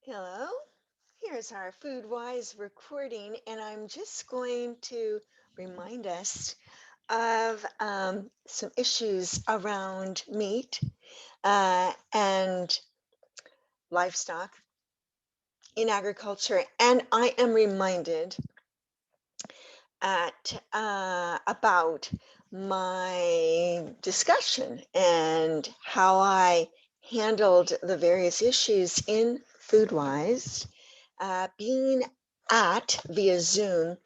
Hello, here's our Food Wise recording, and I'm just going to remind us of some issues around meat and livestock in agriculture. And I am reminded about my discussion and how I handled the various issues in Food Wise. Being at via Zoom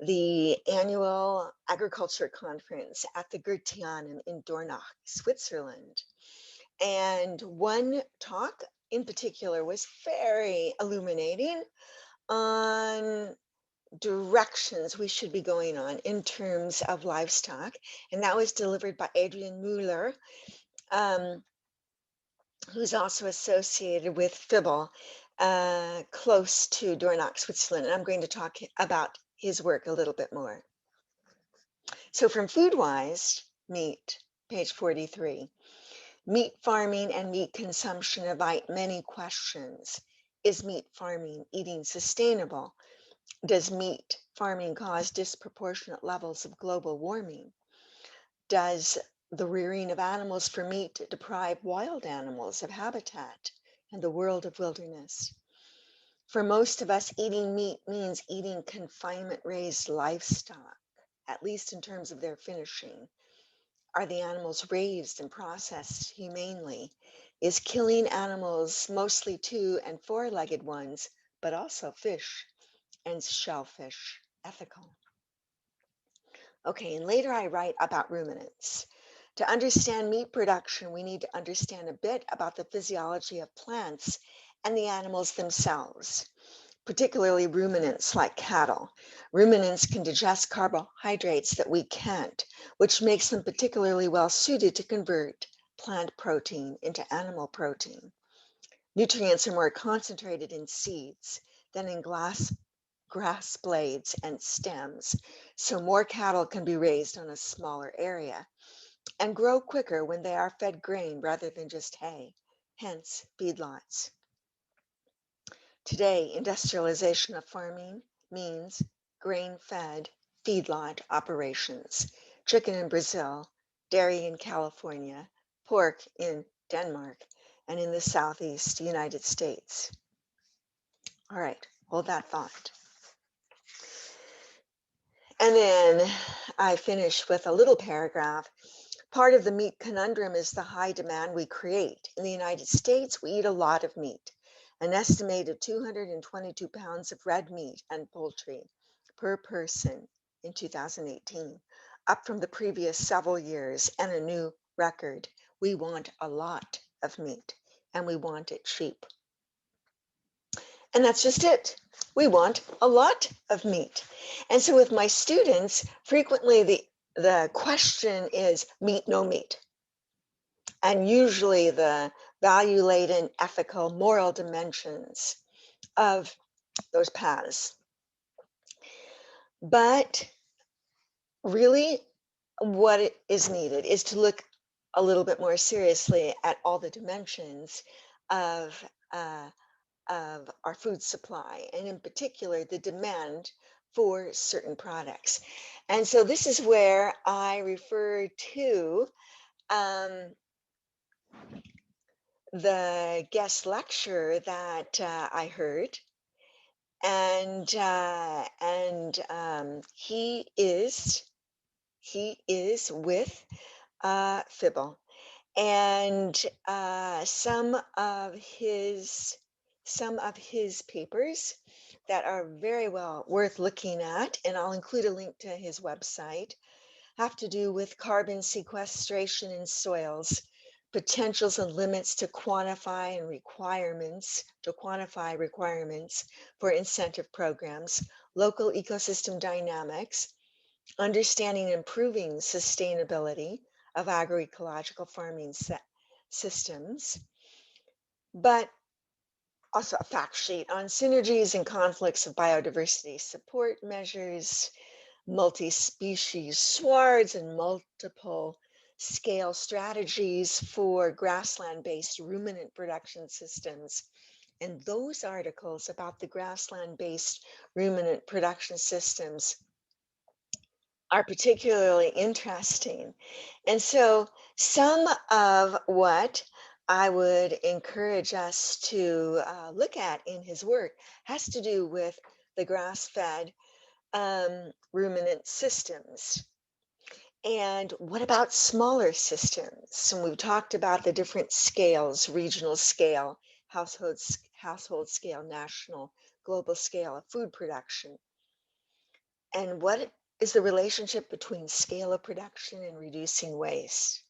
the annual agriculture conference at the Gotheanum in Dornach, Switzerland. And one talk in particular was very illuminating on directions we should be going on in terms of livestock. And that was delivered by Adrian Muller, um, who's also associated with Fibble, close to Dornach, Switzerland. And I'm going to talk about his work a little bit more. So from Foodwise, meat, page 43, meat farming and meat consumption invite many questions. Is meat farming eating sustainable? Does meat farming cause disproportionate levels of global warming? Does the rearing of animals for meat deprive wild animals of habitat and the world of wilderness? For most of us, eating meat means eating confinement raised livestock, at least in terms of their finishing. Are the animals raised and processed humanely? Is killing animals, mostly two and four-legged ones, but also fish and shellfish, ethical? Okay, and later I write about ruminants. To understand meat production, we need to understand a bit about the physiology of plants and the animals themselves, particularly ruminants like cattle. Ruminants can digest carbohydrates that we can't, which makes them particularly well suited to convert plant protein into animal protein. Nutrients are more concentrated in seeds than in grass blades and stems, so more cattle can be raised on a smaller area and grow quicker when they are fed grain rather than just hay, hence feedlots. Today, industrialization of farming means grain-fed feedlot operations, chicken in Brazil, dairy in California, pork in Denmark, and in the Southeast United States. All right, hold that thought. And then I finish with a little paragraph. Part of the meat conundrum is the high demand we create. In the United States, we eat a lot of meat, an estimated 222 pounds of red meat and poultry per person in 2018, up from the previous several years and a new record. We want a lot of meat and we want it cheap. And that's just it. We want a lot of meat. And so with my students, frequently the question is meat, no meat. And usually the value laden, ethical, moral dimensions of those paths. But really, what is needed is to look a little bit more seriously at all the dimensions of our food supply, and in particular, the demand for certain products. And so this is where I refer to the guest lecture that I heard, and he is with Fibble, and some of his papers that are very well worth looking at, and I'll include a link to his website, have to do with carbon sequestration in soils, potentials and limits to quantify requirements for incentive programs, local ecosystem dynamics, understanding and improving sustainability of agroecological farming systems, but also a fact sheet on synergies and conflicts of biodiversity support measures, multi-species swards, and multiple scale strategies for grassland-based ruminant production systems And those articles about the grassland-based ruminant production systems are particularly interesting. And so some of what I would encourage us to look at in his work has to do with the grass-fed ruminant systems. And what about smaller systems? And we've talked about the different scales, regional scale, household scale, national, global scale of food production. And what is the relationship between scale of production and reducing waste?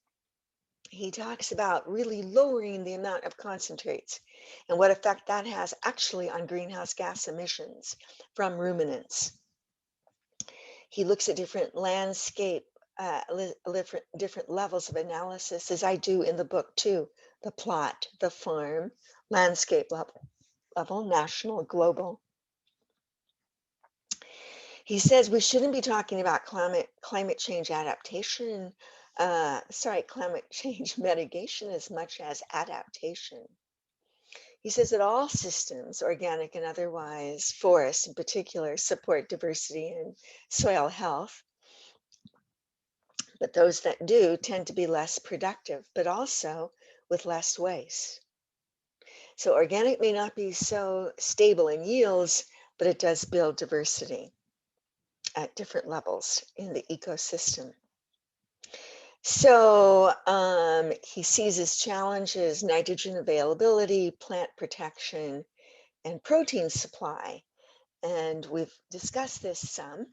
He talks about really lowering the amount of concentrates and what effect that has actually on greenhouse gas emissions from ruminants. He looks at different landscape, different levels of analysis, as I do in the book too, the plot, the farm, landscape level, national, global. He says we shouldn't be talking about climate change adaptation, climate change mitigation as much as adaptation. He says that all systems, organic and otherwise, forests in particular, support diversity and soil health, but those that do tend to be less productive, but also with less waste. So organic may not be so stable in yields, but it does build diversity at different levels in the ecosystem. So he sees as challenges nitrogen availability, plant protection, and protein supply. And we've discussed this some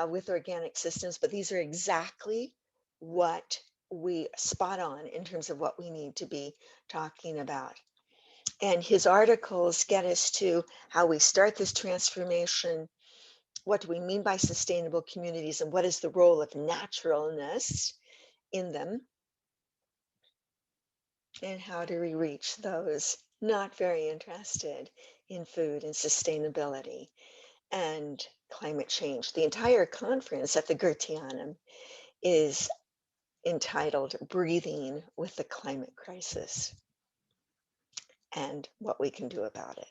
with organic systems, but these are exactly what we spot on in terms of what we need to be talking about. And his articles get us to how we start this transformation. What do we mean by sustainable communities, and what is the role of naturalness in them? And how do we reach those not very interested in food and sustainability and climate change? The entire conference at the Gotheanum is entitled Breathing with the Climate Crisis and What We Can Do About It.